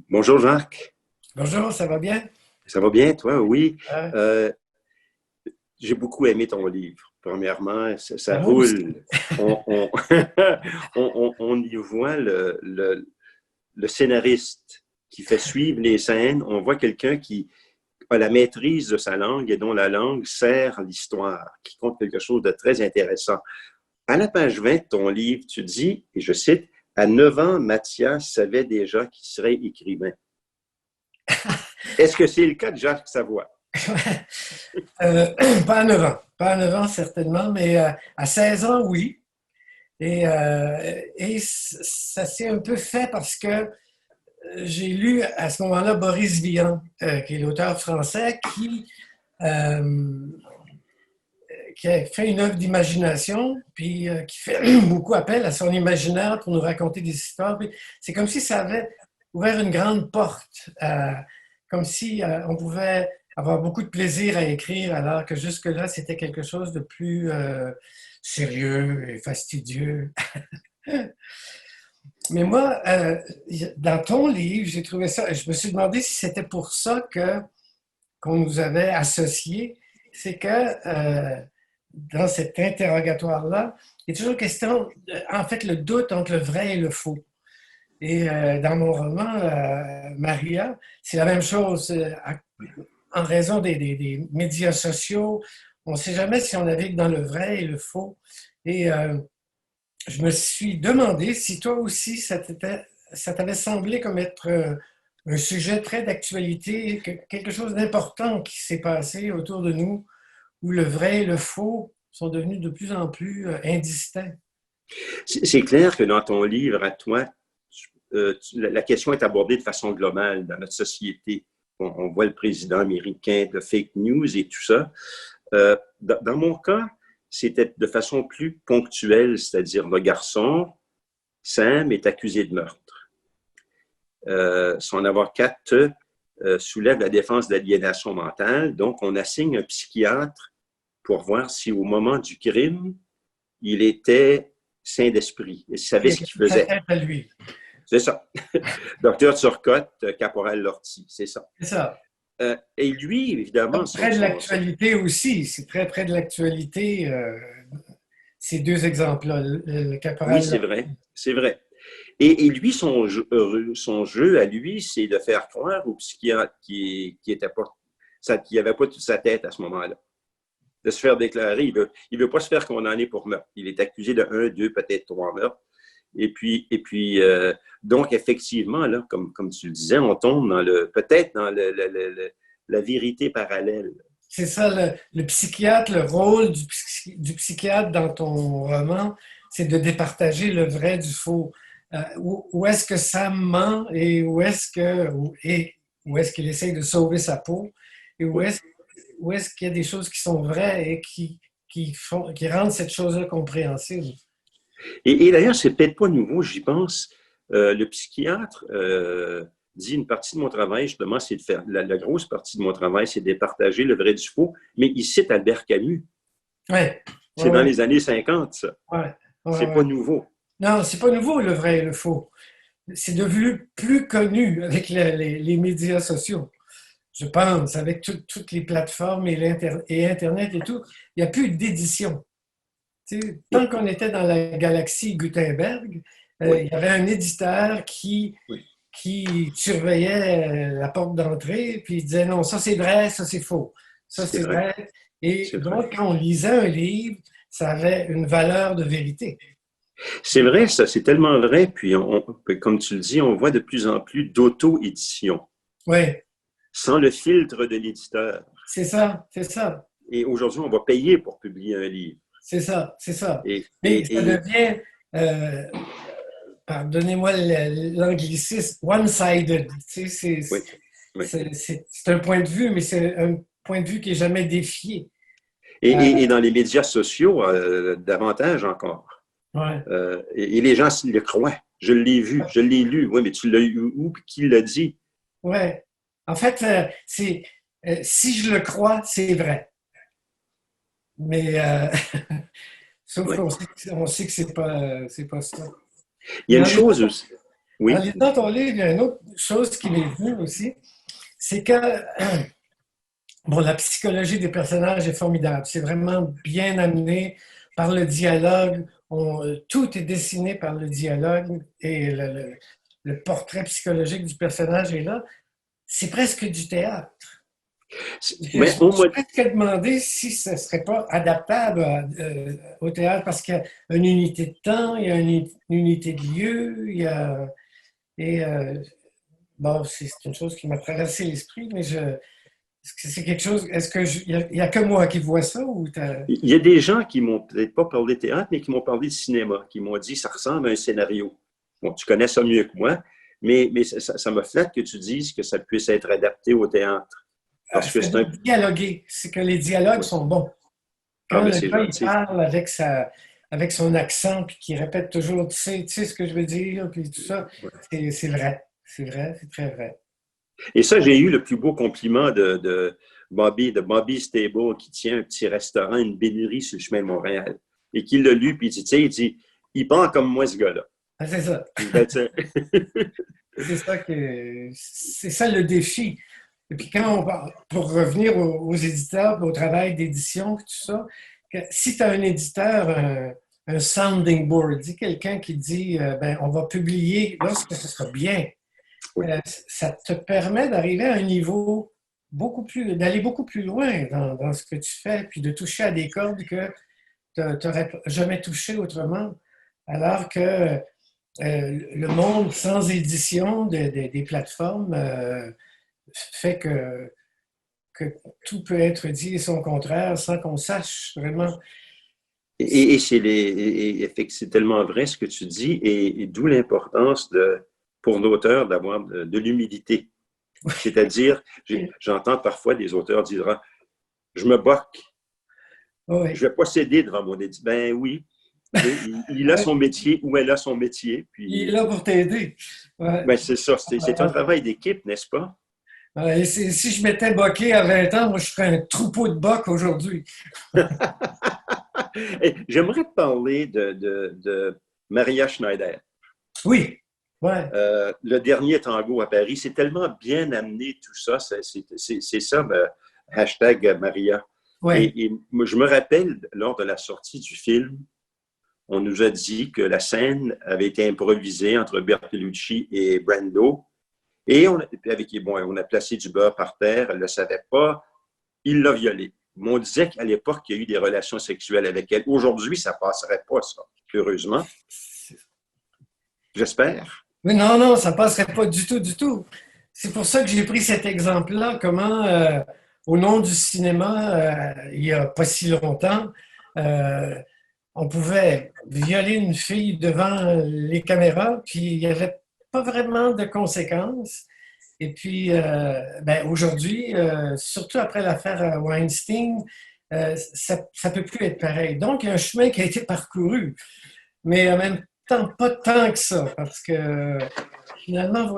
Bonjour Jacques, Bonjour, ça va bien? ça va bien toi? Oui. Euh, Euh, j'ai beaucoup aimé ton livre. Premièrement, ça Moi aussi. roule. On on y voit le scénariste qui fait suivre les scènes. On voit quelqu'un qui a la maîtrise de sa langue et dont la langue sert l'histoire, qui compte quelque chose de très intéressant. À la page 20 de ton livre, tu dis, et je cite, à 9 ans, Mathias savait déjà qu'il serait écrivain. Est-ce que c'est le cas de Jacques Savoie? Euh, Pas à 9 ans, pas à 9 ans certainement, mais à 16 ans, oui. Ça s'est un peu fait parce que j'ai lu à ce moment-là Boris Vian, qui est l'auteur français, euh, qui a fait une œuvre d'imagination, puis qui fait beaucoup appel à son imaginaire pour nous raconter des histoires. C'est comme si ça avait ouvert une grande porte, comme si on pouvait avoir beaucoup de plaisir à écrire, alors que jusque-là, c'était quelque chose de plus sérieux et fastidieux. Mais moi, dans ton livre, j'ai trouvé ça, je me suis demandé si c'était pour ça qu'on nous avait associés, c'est que dans cet interrogatoire-là, il est toujours question, en fait, le doute entre le vrai et le faux. Et dans mon roman, Maria, c'est la même chose. En raison des médias sociaux, on ne sait jamais si on navigue dans le vrai et le faux. Et je me suis demandé si toi aussi, ça t'avait semblé comme être un sujet très d'actualité, quelque chose d'important qui s'est passé autour de nous, où le vrai et le faux sont devenus de plus en plus indistincts. C'est clair que dans ton livre, à toi, la question est abordée de façon globale dans notre société. On voit le président américain de fake news et tout ça. Dans mon cas, c'était de façon plus ponctuelle, c'est-à-dire le garçon, Sam, est accusé de meurtre. Son avocate soulève la défense d'aliénation mentale, donc on assigne un psychiatre pour voir si au moment du crime, il était sain d'esprit et savait Il ce était qu'il sa faisait. tête à lui. C'est ça. Docteur Turcotte, Caporal Lortie, c'est ça. C'est ça. Et lui, évidemment, Près de l'actualité aussi, c'est très près de l'actualité, ces deux exemples-là, le oui, caporal. c'est vrai, c'est vrai. Et lui, son jeu à lui, c'est de faire croire au psychiatre qui était pas, qui avait pas toute sa tête à ce moment-là. De se faire déclarer, il veut pas se faire condamner pour meurtre. Il est accusé de un, deux, peut-être trois meurtres. Donc, effectivement, là, comme tu le disais, on tombe dans peut-être dans la vérité parallèle. C'est ça, le psychiatre, le rôle du psychiatre dans ton roman, c'est de départager le vrai du faux. Où est-ce que Sam ment et où est-ce qu'il essaye de sauver sa peau et Oui. où est-ce qu'il y a des choses qui sont vraies et qui rendent cette chose-là compréhensible. Et d'ailleurs, c'est peut-être pas nouveau, j'y pense. Le psychiatre dit une partie de mon travail, justement, c'est de faire la grosse partie de mon travail, c'est de partager le vrai du faux. Mais il cite Albert Camus. Ouais, ouais, C'est dans ouais, les années 50, ça. ouais, ouais, C'est ouais. pas nouveau. Non, c'est pas nouveau le vrai et le faux. C'est devenu plus connu avec les médias sociaux. Je pense, avec toutes les plateformes et Internet et tout, il n'y a plus d'édition. Tu sais, tant qu'on était dans la galaxie Gutenberg, Oui, il y avait un éditeur oui, qui surveillait la porte d'entrée, puis il disait non, ça c'est vrai, ça c'est faux, ça c'est c'est vrai, vrai. Et c'est vrai. donc, quand on lisait un livre, ça avait une valeur de vérité. C'est vrai, ça, c'est tellement vrai. Puis, comme tu le dis, on voit de plus en plus d'auto-édition, Oui, sans le filtre de l'éditeur. c'est ça, c'est ça. Et aujourd'hui, on va payer pour publier un livre. C'est ça, c'est ça. Et, Mais et, ça et devient, euh, pardonnez-moi l'anglicisme, one-sided. Tu sais, oui, oui. c'est un point de vue, mais c'est un point de vue qui est jamais défié. Et dans les médias sociaux, davantage encore. Ouais. Et les gens le croient. Je l'ai vu, je l'ai lu. Oui, mais tu l'as eu où? Puis qui l'a dit? Ouais. En fait, si je le crois, c'est vrai. Mais sauf Oui. qu'on sait que c'est pas ça. Il y Il a y une en a, chose aussi. En Oui. lisant ton livre, il y a une autre chose qui m'est venue aussi, c'est que bon, la psychologie des personnages est formidable. C'est vraiment bien amené par le dialogue. Tout est dessiné par le dialogue et le portrait psychologique du personnage est là. C'est presque du théâtre. Je me Mais au suis moins, presque demandé si ce ne serait pas adaptable au théâtre parce qu'il y a une unité de temps, il y a une unité de lieu, il y a, et bon, c'est une chose qui m'a traversé l'esprit, mais est-ce que c'est quelque chose, il y a que moi qui vois ça ou il y a des gens qui m'ont peut-être pas parlé de théâtre, mais qui m'ont parlé de cinéma, qui m'ont dit ça ressemble à un scénario. Bon, tu connais ça mieux que moi, mais ça me flatte que tu dises que ça puisse être adapté au théâtre. Parce que c'est un. dialoguer, c'est que les dialogues Oui. sont bons. Ah, Quand ben le c'est gars il gentil. parle avec son accent puis qu'il répète toujours, tu sais ce que je veux dire, puis tout ça, c'est vrai, c'est très vrai. Et ça, j'ai eu le plus beau compliment de Bobby Stable, qui tient un petit restaurant, une bénurie sur le chemin de Montréal. Et qui l'a lu, puis il dit, il parle comme moi, ce gars-là. Ah, c'est ça. Ben, C'est ça le défi. Et puis quand on parle, pour revenir aux éditeurs, au travail d'édition, tout ça, si tu as un éditeur, un sounding board, dis quelqu'un qui dit ben, on va publier lorsque ce sera bien, oui. ça te permet d'arriver à un niveau d'aller beaucoup plus loin dans ce que tu fais, puis de toucher à des cordes que tu n'aurais jamais touché autrement. Alors que le monde sans édition des plateformes fait que tout peut être dit et son contraire sans qu'on sache vraiment. C'est tellement vrai ce que tu dis, et d'où l'importance pour l'auteur d'avoir de l'humilité. C'est-à-dire, j'entends parfois des auteurs dire, ah, je me boque, Oui. je ne vais pas céder devant mon éditeur. Ben oui, il a son métier ou elle a son métier, Il est puis là pour t'aider. Ouais. ben c'est ça, c'est un travail d'équipe, n'est-ce pas? Et si je m'étais boqué à 20 ans, moi, je ferais un troupeau de bocs aujourd'hui. J'aimerais te parler de Maria Schneider. Oui, ouais, Le dernier tango à Paris, c'est tellement bien amené tout ça, c'est ça, hashtag Maria. ouais. Et moi, je me rappelle, lors de la sortie du film, on nous a dit que la scène avait été improvisée entre Bertolucci et Brando. Et on a placé du beurre par terre, elle ne le savait pas, il l'a violée. Mais on disait qu'à l'époque, il y a eu des relations sexuelles avec elle. Aujourd'hui, ça ne passerait pas, ça, heureusement. J'espère. Mais non, non, ça passerait pas du tout, du tout. C'est pour ça que j'ai pris cet exemple-là, comment, au nom du cinéma, il n'y a pas si longtemps, euh, on pouvait violer une fille devant les caméras, puis il n'y avait pas vraiment de conséquences. Et puis, ben, aujourd'hui, surtout après l'affaire Weinstein, ça ne peut plus être pareil. Donc, il y a un chemin qui a été parcouru, mais en même temps, pas tant que ça, parce que finalement,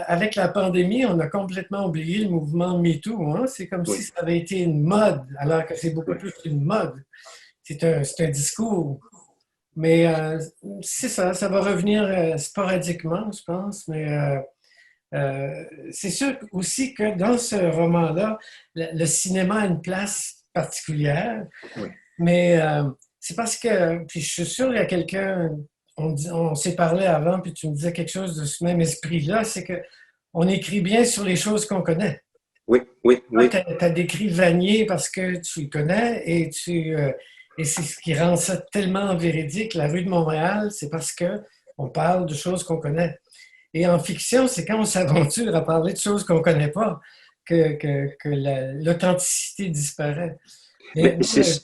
avec la pandémie, on a complètement oublié le mouvement MeToo. Hein? C'est comme si Oui, ça avait été une mode, alors que c'est beaucoup oui. plus qu'une mode. C'est un discours. Mais c'est ça, ça va revenir sporadiquement, je pense. Mais c'est sûr aussi que dans ce roman-là, le cinéma a une place particulière. Oui. Mais c'est parce que, puis je suis sûr, il y a quelqu'un, on s'est parlé avant, puis tu me disais quelque chose de ce même esprit-là, c'est que on écrit bien sur les choses qu'on connaît. Oui, oui, oui. Tu as décrit Vanier parce que tu le connais et c'est ce qui rend ça tellement véridique. La rue de Montréal, c'est parce que on parle de choses qu'on connaît. Et en fiction, c'est quand on s'aventure à parler de choses qu'on ne connaît pas que l'authenticité disparaît. Mais Mais moi, c'est. j'ai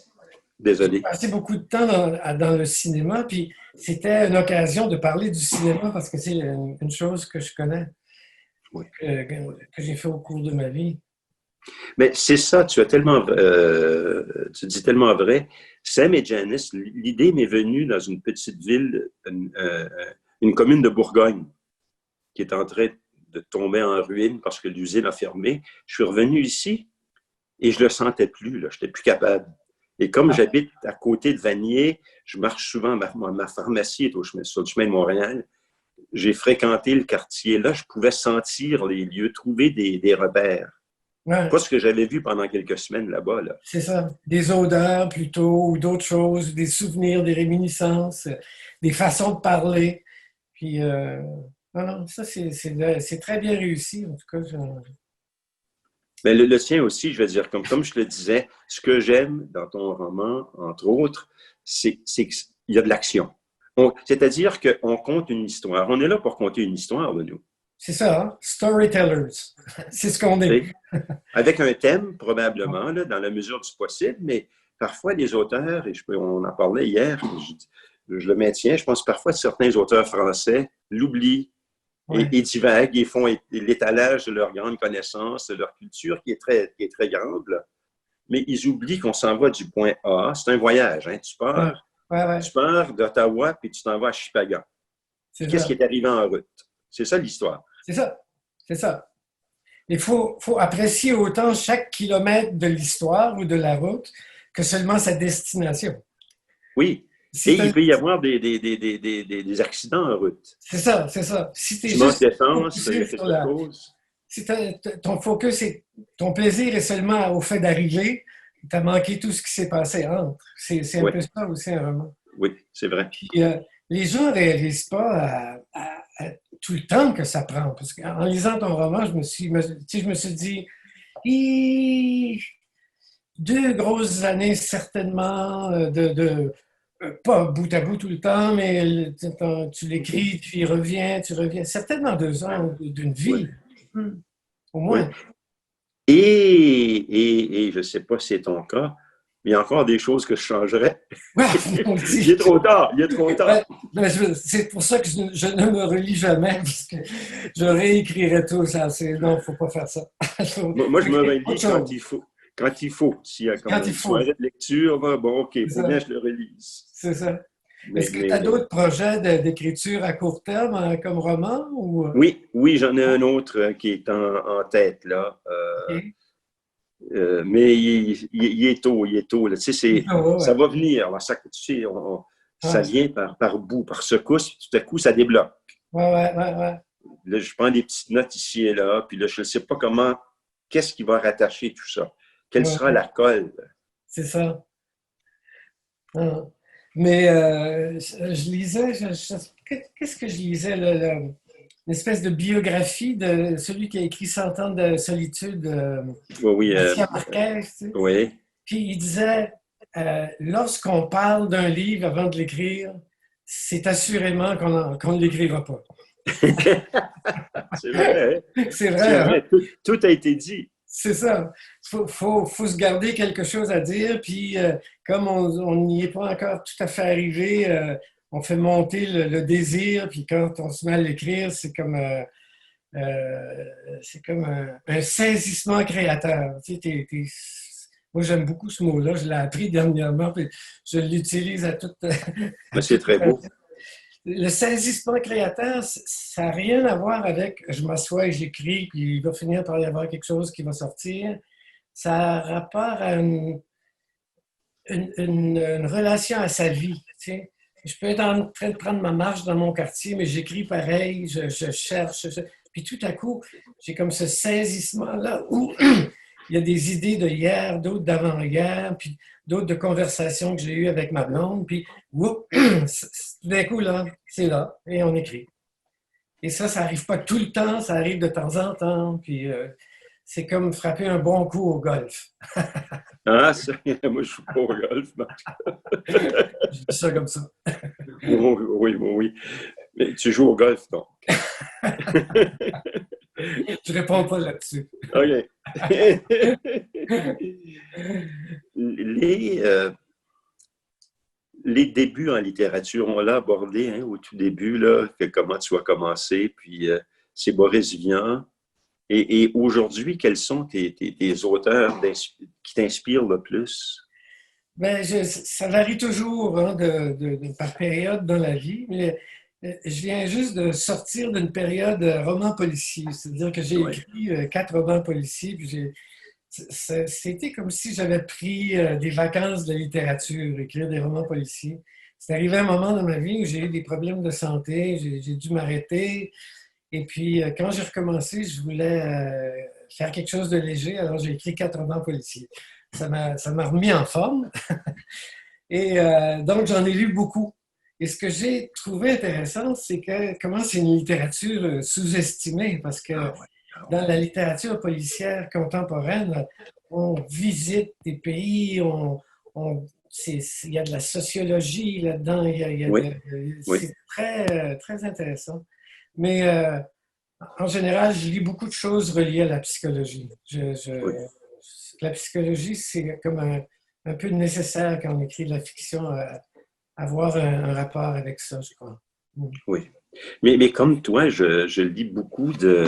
Désolé. passé beaucoup de temps dans le cinéma, puis c'était une occasion de parler du cinéma parce que c'est une chose que je connais, Oui. que j'ai fait au cours de ma vie. Mais c'est ça, tu dis tellement vrai. Sam et Janice, l'idée m'est venue dans une petite ville, une commune de Bourgogne, qui est en train de tomber en ruine parce que l'usine a fermé. Je suis revenu ici et je le sentais plus, là. Je n'étais plus capable. Et comme Ah, j'habite à côté de Vanier, je marche souvent, ma pharmacie est sur le chemin de Montréal. j'ai fréquenté le quartier. Là, je pouvais sentir les lieux, trouver des repères. Ouais. Pas ce que j'avais vu pendant quelques semaines là-bas. Là. C'est ça. Des odeurs plutôt, ou d'autres choses, des souvenirs, des réminiscences, des façons de parler. Puis, non, ça, c'est très bien réussi. En tout cas, Mais le tien aussi, je veux dire, comme je te le disais, ce que j'aime dans ton roman, entre autres, c'est qu'il y a de l'action. C'est-à-dire qu'on compte une histoire. On est là pour compter une histoire, de nous. c'est ça, hein? Storytellers. C'est ce qu'on est. Avec un thème, probablement, là, dans la mesure du possible, mais parfois les auteurs, et on en parlait hier, je le maintiens, je pense parfois que certains auteurs français l'oublient Ouais. et divaguent et font l'étalage de leur grande connaissance, de leur culture qui est très grande, là. Mais ils oublient qu'on s'en va du point A. C'est un voyage, hein. Ouais. Ouais. Tu pars d'Ottawa puis tu t'en vas à Chipagan. Qu'est-ce qui est arrivé en route? C'est ça l'histoire. C'est ça. C'est ça. Il faut apprécier autant chaque kilomètre de l'histoire ou de la route que seulement sa destination. Oui. Et il peut y avoir des accidents en route. C'est ça, c'est ça. Si tu es tu manques juste d'essence, il y a quelque chose. Si ton focus ton plaisir est seulement au fait d'arriver, tu as manqué tout ce qui s'est passé entre. C'est un peu ça aussi, un roman. Oui, c'est vrai. Puis, les gens ne réalisent pas à tout le temps que ça prend. Parce qu'en lisant ton roman, je me suis dit, 2 grosses années certainement pas bout à bout tout le temps, mais tu l'écris, tu y reviens, tu reviens. Certainement 2 ans d'une vie, au moins. Oui. Et je ne sais pas si c'est ton cas, mais il y a encore des choses que je changerais. Il est trop tard, c'est pour ça que je ne me relis jamais, parce que je réécrirais tout ça. Non, il ne faut pas faire ça. Moi, je me relis quand il faut. Quand il faut. S'il y a quand il faut. Soirée de lecture, bon, OK, il faut bien que je le relise. C'est ça. Est-ce que tu as d'autres projets d'écriture à court terme comme roman? Ou... Oui, j'en ai un autre qui est en tête, là. Okay. Mais il est tôt. Là. Tu sais, ça va venir. Là. Ça, tu sais, ça vient par bout, par secousse, puis tout à coup, ça débloque. Ouais. Là, je prends des petites notes ici et là, puis là, je ne sais pas qu'est-ce qui va rattacher tout ça. Quelle sera la colle? C'est ça. Mais je lisais, qu'est-ce que je lisais? Une espèce de biographie de celui qui a écrit 100 ans de solitude, Garcia Marquez. Tu sais. Oui. Puis il disait, lorsqu'on parle d'un livre avant de l'écrire, c'est assurément qu'on ne l'écrira pas. C'est vrai. Hein? C'est vrai. Hein? Tout a été dit. C'est ça. Il faut se garder quelque chose à dire, puis comme on n'y est pas encore tout à fait arrivé, on fait monter le désir, puis quand on se met à l'écrire, c'est comme un saisissement créateur. Tu sais, moi, j'aime beaucoup ce mot-là, je l'ai appris dernièrement, puis je l'utilise à toute... C'est très beau. Le saisissement créateur, ça n'a rien à voir avec je m'assois et j'écris, puis il va finir par y avoir quelque chose qui va sortir. Ça a rapport à une relation à sa vie. Tu sais. Je peux être en train de prendre ma marche dans mon quartier, mais j'écris pareil, je cherche. Puis tout à coup, j'ai comme ce saisissement-là où il y a des idées de hier, d'autres d'avant-hier, puis d'autres de conversations que j'ai eues avec ma blonde, puis tout d'un coup, là, c'est là, et on écrit. Et ça n'arrive pas tout le temps, ça arrive de temps en temps, puis c'est comme frapper un bon coup au golf. Ah, ça, moi, je ne joue pas au golf. Je dis ça comme ça. Oui. Mais tu joues au golf, donc. Je ne réponds pas là-dessus. OK. Les débuts en littérature, on l'a abordé au tout début, là, comment tu as commencé, puis c'est Boris Vian. Et aujourd'hui, quels sont tes auteurs qui t'inspirent le plus? Ben, ça varie toujours par période dans la vie, mais je viens juste de sortir d'une période roman policier, c'est-à-dire que j'ai écrit 4 romans policiers, puis c'était comme si j'avais pris des vacances de littérature, écrire des romans policiers. c'est arrivé un moment dans ma vie où j'ai eu des problèmes de santé, j'ai dû m'arrêter. Et puis, quand j'ai recommencé, je voulais faire quelque chose de léger, alors j'ai écrit 4 romans policiers. Ça m'a remis en forme. Et donc, j'en ai lu beaucoup. Et ce que j'ai trouvé intéressant, c'est que comment c'est une littérature sous-estimée, parce que Ah ouais, ah dans ouais. la littérature policière contemporaine, on visite des pays, il y a de la sociologie là-dedans, Oui, oui, c'est très, très intéressant. Mais en général, je lis beaucoup de choses reliées à la psychologie. oui. La psychologie, c'est comme un peu nécessaire quand on écrit de la fiction, avoir un rapport avec ça, je crois. Mm. Oui. Mais comme toi, je lis beaucoup de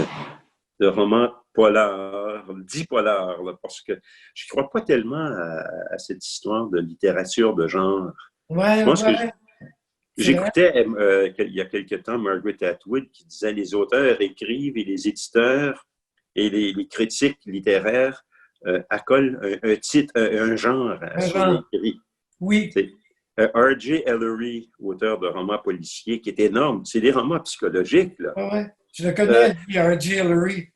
romans polars, dits polars, là, parce que je ne crois pas tellement à cette histoire de littérature de genre. Je Ouais, pense que ouais, c'est vrai. j'écoutais il y a quelque temps Margaret Atwood qui disait les auteurs écrivent et les éditeurs et les critiques littéraires accolent un titre, un genre à Un ce qu'on a genre. écrit. Oui, C'est R.J. Ellery, auteur de romans policiers, qui est énorme. C'est des romans psychologiques, là. ouais, ouais. Je le Euh, connais, lui, R.J. Ellery.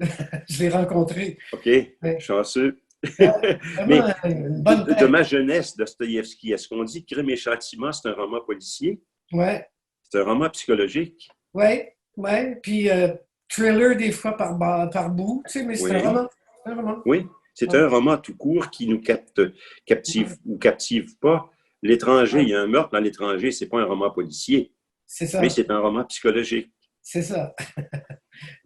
Je l'ai rencontré. OK, Ouais. chanceux. Ouais, vraiment Mais une bonne de tête. ma jeunesse, Dostoïevski, est-ce qu'on dit Crime et Châtiment, c'est un roman policier? Ouais, C'est un roman psychologique? ouais, ouais. Puis thriller des fois par bout, tu sais, mais c'est un Oui. roman. C'est un roman. Oui. C'est Ouais, un roman tout court qui nous captive ouais, ou captive pas. L'étranger, il ouais. y a un meurtre dans l'étranger, c'est pas un roman policier, C'est mais ça. c'est un roman psychologique, C'est ça.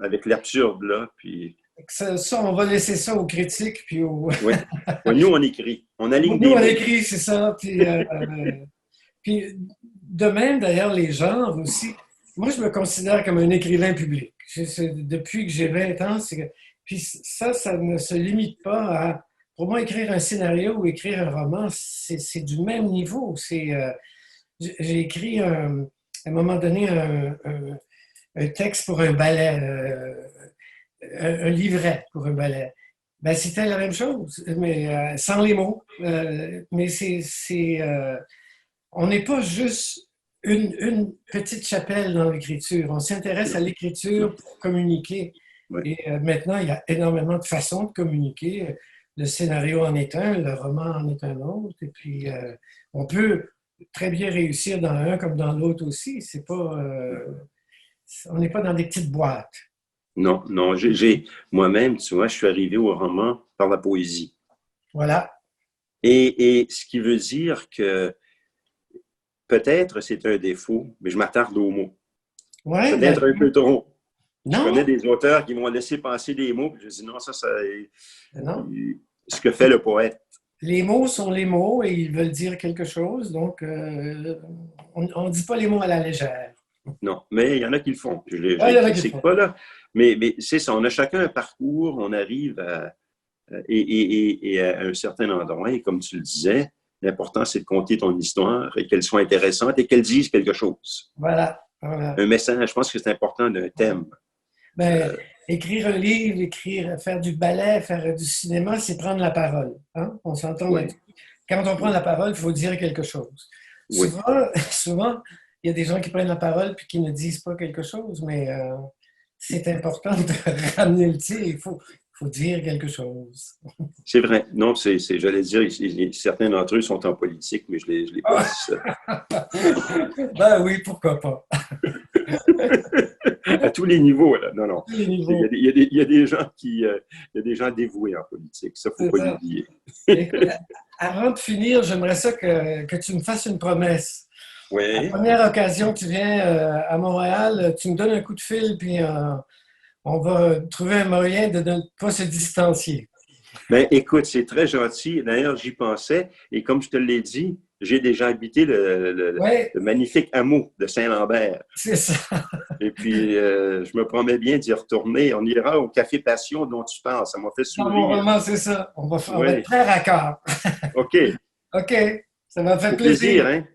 avec l'absurde, là, puis Ça, on va laisser ça aux critiques, puis aux... oui. Oui, nous, on écrit. On aligne Nous, des on mots. écrit, c'est ça. Puis de même, d'ailleurs, les genres aussi. Moi, je me considère comme un écrivain public. Depuis que j'ai 20 ans, puis ça ne se limite pas à... Pour moi, écrire un scénario ou écrire un roman, c'est du même niveau. J'ai écrit à un moment donné un texte pour un ballet, un livret pour un ballet. Ben, c'était la même chose, mais sans les mots. Mais on n'est pas juste une petite chapelle dans l'écriture. On s'intéresse à Non. l'écriture pour communiquer. Oui. Et maintenant, il y a énormément de façons de communiquer. Le scénario en est un, le roman en est un autre. Et puis, on peut très bien réussir dans un comme dans l'autre aussi. C'est pas, on n'est pas dans des petites boîtes. Non, non, moi-même, tu vois, je suis arrivé au roman par la poésie. Voilà. Et ce qui veut dire que peut-être c'est un défaut, mais je m'attarde aux mots. Ouais, ben, Peut-être un peu trop. Je connais non, des auteurs qui m'ont laissé passer des mots, puis je dis non, non. ce que fait le poète. Les mots sont les mots et ils veulent dire quelque chose, donc on ne dit pas les mots à la légère. Non, mais il y en a qui le font. Je Ah, il les y en a qui le critique font. pas, là. Mais c'est ça, on a chacun un parcours, on arrive et à un certain endroit, et comme tu le disais, l'important, c'est de conter ton histoire et qu'elle soit intéressante et qu'elle dise quelque chose. Voilà, voilà. Un message, je pense que c'est important d'un thème. Ben, écrire un livre, faire du ballet, faire du cinéma, c'est prendre la parole. Hein? On s'entend Oui, là-dessus. Quand on prend oui, la parole, il faut dire quelque chose. oui. Souvent, souvent, il y a des gens qui prennent la parole puis qui ne disent pas quelque chose, mais c'est important de ramener le tir. Il faut dire quelque chose. C'est vrai. Non, j'allais dire, certains d'entre eux sont en politique, mais je l'ai pas dit ça. Ben oui, pourquoi pas. À tous les niveaux, là. Non, non. Tous les Il y a niveaux. il y a des gens il y a des gens dévoués en politique. Ça, faut C'est pas ça. l'oublier. Écoute, avant de finir, j'aimerais ça que tu me fasses une promesse. La Oui. première occasion que tu viens à Montréal, tu me donnes un coup de fil, puis on va trouver un moyen de ne pas se distancier. Ben, écoute, c'est très gentil. D'ailleurs, j'y pensais. Et comme je te l'ai dit, j'ai déjà habité Oui, le magnifique hameau de Saint-Lambert. c'est ça. Et puis, je me promets bien d'y retourner. On ira au Café Passion dont tu parles. Ça m'a fait Dans mon sourire. roman, c'est ça. On va être Oui. très raccord. OK. OK, ça m'a fait Au plaisir, plaisir. hein?